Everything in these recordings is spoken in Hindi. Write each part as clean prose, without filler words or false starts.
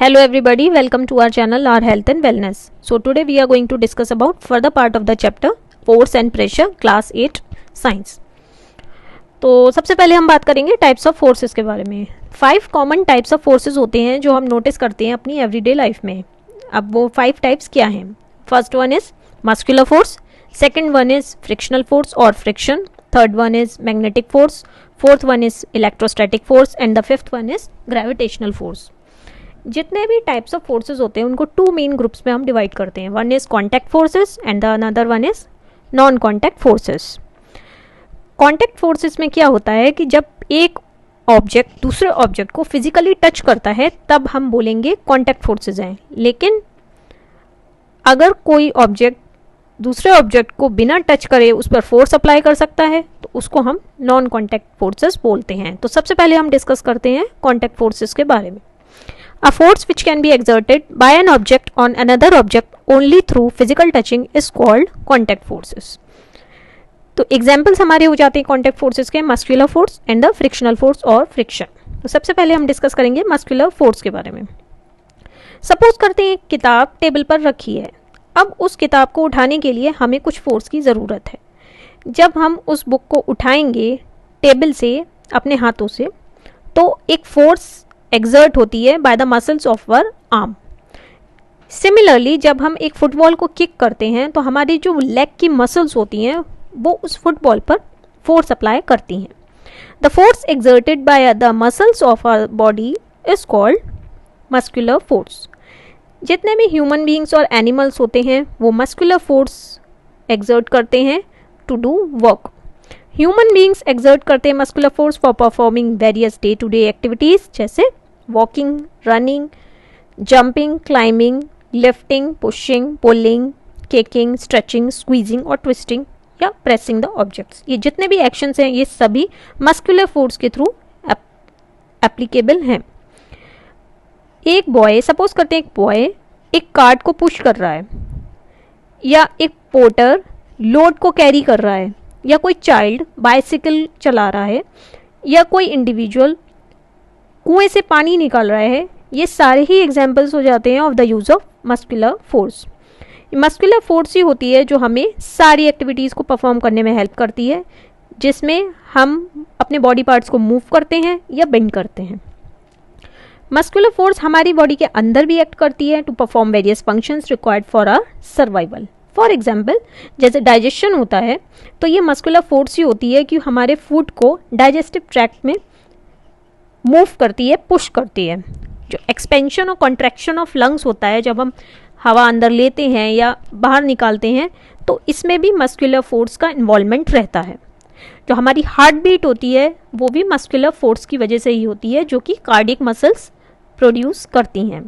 Hello everybody, welcome to our channel Our Health and Wellness. So today we are going to discuss about further part of the chapter Force and Pressure class 8 Science. तो सबसे पहले हम बात करेंगे टाइप्स ऑफ फोर्सेस के बारे में। 5 कॉमन टाइप्स ऑफ फोर्सेस होते हैं जो हम नोटिस करते हैं अपनी एवरीडे लाइफ में। अब वो 5 टाइप्स क्या हैं? First one is muscular force, second one is frictional force और friction, third one is magnetic force, fourth one is electrostatic force and the fifth one is gravitational force. जितने भी टाइप्स ऑफ फोर्सेस होते हैं उनको 2 मेन ग्रुप्स में हम डिवाइड करते हैं। One is contact forces and the another one is non contact forces. Contact forces में क्या होता है कि जब एक ऑब्जेक्ट दूसरे ऑब्जेक्ट को फिजिकली टच करता है तब हम बोलेंगे कॉन्टैक्ट फोर्सेस हैं, लेकिन अगर कोई ऑब्जेक्ट दूसरे ऑब्जेक्ट को बिना टच करे उस पर फोर्स अप्लाई कर सकता है तो उसको हम नॉन कॉन्टैक्ट फोर्सेस बोलते हैं। तो सबसे पहले हम डिस्कस करते हैं कॉन्टैक्ट फोर्सेस के बारे में। A force which can be exerted by an object on another object only through physical touching is called contact forces. तो एग्जाम्पल्स हमारे हो जाते हैं कॉन्टैक्ट फोर्सेस के muscular force and the frictional force और फ्रिक्शन। तो सबसे पहले हम डिस्कस करेंगे मस्कुलर फोर्स के बारे में। सपोज करते हैं किताब टेबल पर रखी है। अब उस किताब को उठाने के लिए हमें कुछ फोर्स की ज़रूरत है। जब हम उस बुक को उठाएंगे टेबल से अपने हाथों से तो एक फोर्स एक्सर्ट होती है bye the muscles of were arm. Similarly जब हम एक फुटबॉल को किक करते हैं तो हमारी जो लेग की मसल्स होती हैं वो उस फुटबॉल पर फोर्स अप्लाई करती हैं। The force exerted by the muscles of our body is called muscular force. जितने भी ह्यूमन बीइंग्स और एनिमल्स होते हैं वो मस्कुलर फोर्स एक्सर्ट करते हैं to do work. Human beings exert करते हैं muscular force for performing various day to day activities जैसे walking, running, jumping, climbing, lifting, pushing, pulling, kicking, stretching, squeezing और ट्विस्टिंग या प्रेसिंग द ऑब्जेक्ट्स। ये जितने भी एक्शंस हैं ये सभी मस्कुलर फोर्स के थ्रू एप्लीकेबल हैं। एक बॉय, सपोज करते हैं एक बॉय एक कार्ट को पुश कर रहा है, या एक पोर्टर लोड को कैरी कर रहा है, या कोई चाइल्ड बाइसिकल चला रहा है, या कोई इंडिविजुअल कुएं से पानी निकाल रहा है। ये सारे ही एग्जाम्पल्स हो जाते हैं of the use of muscular force. Muscular force ही होती है जो हमें सारी एक्टिविटीज़ को परफॉर्म करने में हेल्प करती है, जिसमें हम अपने बॉडी पार्ट्स को मूव करते हैं या बेंड करते हैं। मस्कुलर फोर्स हमारी बॉडी के अंदर भी एक्ट करती है to perform various functions required for our survival. For example जैसे डाइजेशन होता है तो ये मस्कुलर फोर्स ही होती है कि हमारे फूड को डाइजेस्टिव ट्रैक्ट में मूव करती है, पुश करती है। जो एक्सपेंशन और कॉन्ट्रैक्शन ऑफ लंग्स होता है, जब हम हवा अंदर लेते हैं या बाहर निकालते हैं तो इसमें भी मस्कुलर फोर्स का इन्वॉल्वमेंट रहता है। जो हमारी हार्ट बीट होती है वो भी मस्कुलर फोर्स की वजह से ही होती है, जो कि कार्डियक मसल्स प्रोड्यूस करती हैं।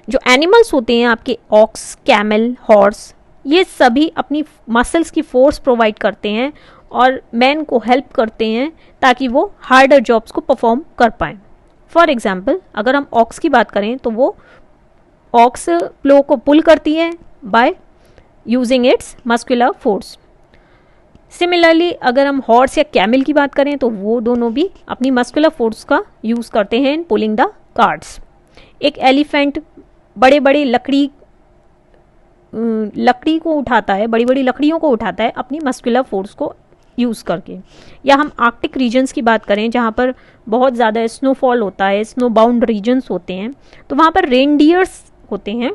जो एनिमल्स होते हैं आपके ऑक्स, कैमल, हॉर्स, ये सभी अपनी मसल्स की फोर्स प्रोवाइड करते हैं और मैन को हेल्प करते हैं ताकि वो हार्डर जॉब्स को परफॉर्म कर पाएँ। फॉर एग्जांपल अगर हम ऑक्स की बात करें तो वो ऑक्स प्लो को पुल करती है by using its muscular force. Similarly अगर हम हॉर्स या कैमल की बात करें तो वो दोनों भी अपनी मस्कुलर फोर्स का यूज़ करते हैं इन पुलिंग द कार्ट्स। एक एलिफेंट बड़े बड़े लकड़ी को उठाता है, बड़ी बड़ी लकड़ियों को उठाता है अपनी मस्कुलर फोर्स को यूज़ करके। या हम आर्कटिक रीजन्स की बात करें जहाँ पर बहुत ज़्यादा स्नोफॉल होता है, स्नो बाउंड रीजन्स होते हैं, तो वहाँ पर रेनडियर्स होते हैं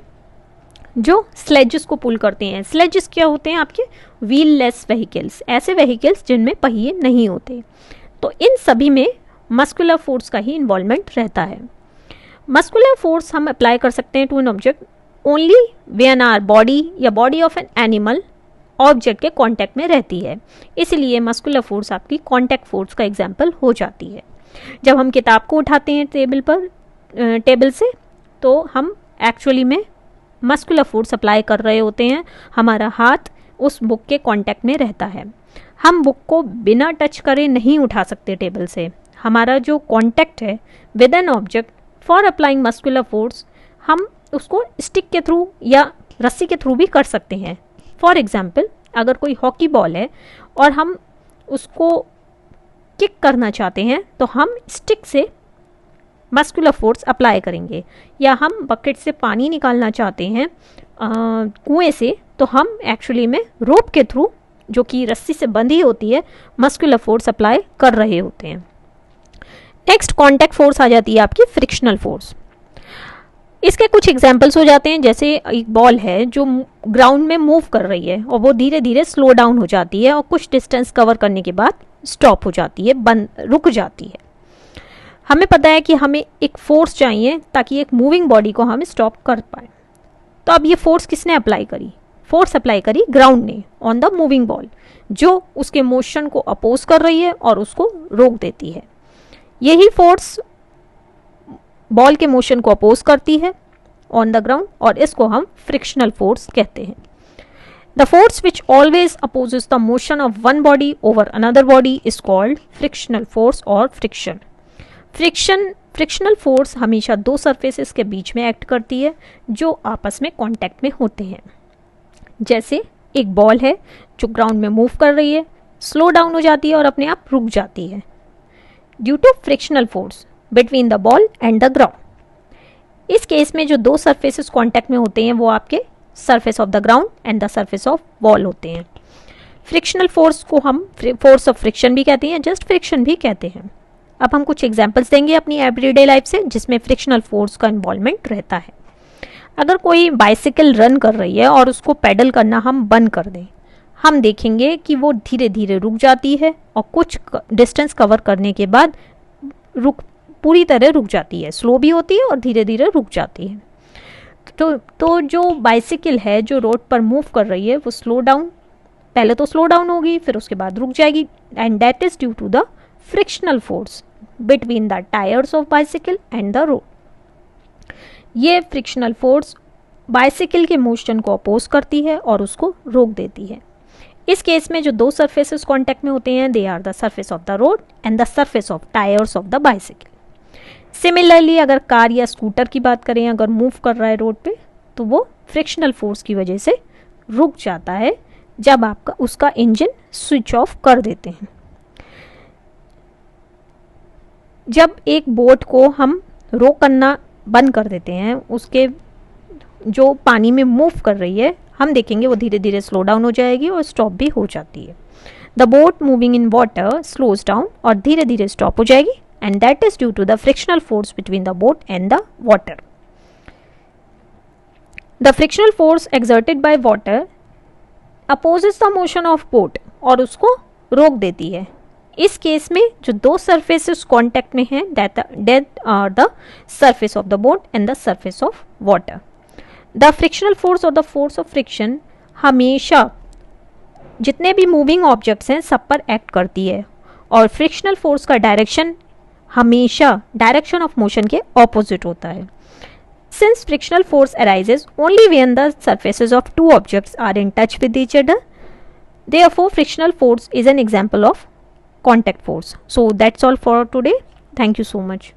जो स्लेजेस को पुल करते हैं। स्लेजेस क्या होते हैं? आपके व्हील लेस व्हीकल्स, ऐसे व्हीकल्स जिनमें पहिए नहीं होते। तो इन सभी में मस्कुलर फोर्स का ही इन्वॉल्वमेंट रहता है। मस्कुलर फोर्स हम अप्लाई कर सकते हैं to an object only when our body या body of an animal object के कांटेक्ट में रहती है। इसलिए मस्कुलर फोर्स आपकी कांटेक्ट फोर्स का एग्जाम्पल हो जाती है। जब हम किताब को उठाते हैं टेबल से तो हम एक्चुअली में मस्कुलर फोर्स अप्लाई कर रहे होते हैं। हमारा हाथ उस बुक के कांटेक्ट में रहता है। हम बुक को बिना टच करे नहीं उठा सकते टेबल से। हमारा जो कांटेक्ट है with an object for applying muscular force, हम उसको स्टिक के थ्रू या रस्सी के थ्रू भी कर सकते हैं। फॉर एग्जाम्पल अगर कोई हॉकी बॉल है और हम उसको किक करना चाहते हैं तो हम स्टिक से मस्कुलर फोर्स अप्लाई करेंगे। या हम बकेट से पानी निकालना चाहते हैं कुएं से, तो हम एक्चुअली में रोप के थ्रू, जो कि रस्सी से बंधी होती है, मस्कुलर फोर्स अप्लाई कर रहे होते हैं। नेक्स्ट कॉन्टैक्ट फोर्स आ जाती है आपकी फ्रिक्शनल फोर्स। इसके कुछ एग्जाम्पल्स हो जाते हैं, जैसे एक बॉल है जो ग्राउंड में मूव कर रही है और वो धीरे धीरे स्लो डाउन हो जाती है और कुछ डिस्टेंस कवर करने के बाद स्टॉप हो जाती है, रुक जाती है। हमें पता है कि हमें एक फोर्स चाहिए ताकि एक मूविंग बॉडी को हम स्टॉप कर पाए। तो अब ये फोर्स किसने अप्लाई करी? फोर्स अप्लाई करी ग्राउंड ने ऑन द मूविंग बॉल, जो उसके मोशन को अपोज कर रही है और उसको रोक देती है। यही फोर्स बॉल के मोशन को अपोज करती है ऑन द ग्राउंड, और इसको हम फ्रिक्शनल फोर्स कहते हैं। The force which always opposes the motion of one body over another body is called frictional force और फ्रिक्शन। फ्रिक्शनल फोर्स हमेशा दो सरफेसेस के बीच में एक्ट करती है जो आपस में कांटेक्ट में होते हैं। जैसे एक बॉल है जो ग्राउंड में मूव कर रही है, स्लो डाउन हो जाती है और अपने आप रुक जाती है due to frictional force between the ball and the ground. इस केस में जो दो सरफेसेस कांटेक्ट में होते हैं वो आपके surface of the ground and the surface of ball होते हैं। फ्रिक्शनल फोर्स को हम फोर्स ऑफ फ्रिक्शन भी कहते हैं, जस्ट फ्रिक्शन भी कहते हैं। अब हम कुछ एग्जांपल्स देंगे अपनी एवरीडे लाइफ से जिसमें फ्रिक्शनल फोर्स का इन्वॉल्वमेंट रहता है। अगर कोई बाइसिकल रन कर रही है और उसको पैडल करना हम बंद कर दें, हम देखेंगे कि वो धीरे धीरे रुक जाती है और कुछ डिस्टेंस कवर करने के बाद पूरी तरह रुक जाती है, स्लो भी होती है और धीरे धीरे रुक जाती है। तो जो बाइसिकल है जो रोड पर मूव कर रही है वो पहले तो स्लो डाउन होगी, फिर उसके बाद रुक जाएगी, and that is due to the frictional force between the tyres of bicycle and the road. ये फ्रिक्शनल फोर्स बाइसिकल के मोशन को अपोज करती है और उसको रोक देती है। इस केस में जो दो सरफेसेस कांटेक्ट में होते हैं, they are the surface of the road and the surface of tyres of the bicycle. Similarly अगर कार या स्कूटर की बात करें, अगर मूव कर रहा है रोड पे, तो वो फ्रिक्शनल फोर्स की वजह से रुक जाता है जब आपका उसका इंजन स्विच ऑफ कर देते हैं। जब एक बोट को हम रो करना बंद कर देते हैं, उसके जो पानी में मूव कर रही है, हम देखेंगे वो धीरे धीरे स्लो डाउन हो जाएगी और स्टॉप भी हो जाती है। The boat moving in water slows down और धीरे धीरे स्टॉप हो जाएगी, and that is due to the frictional force between the boat and the water. The frictional force exerted by water opposes the motion of boat और उसको रोक देती है। इस केस में जो दो सरफेसेस कांटेक्ट में हैं, that are the surface of the boat and the surface of water. The frictional force और द फोर्स ऑफ फ्रिक्शन हमेशा जितने भी मूविंग ऑब्जेक्ट्स हैं सब पर एक्ट करती है, और फ्रिक्शनल फोर्स का डायरेक्शन हमेशा डायरेक्शन ऑफ मोशन के ऑपोजिट होता है। Since frictional force arises only when the surfaces of two objects are in touch with each other, therefore frictional force is an example of contact force. So that's all for today. Thank you so much.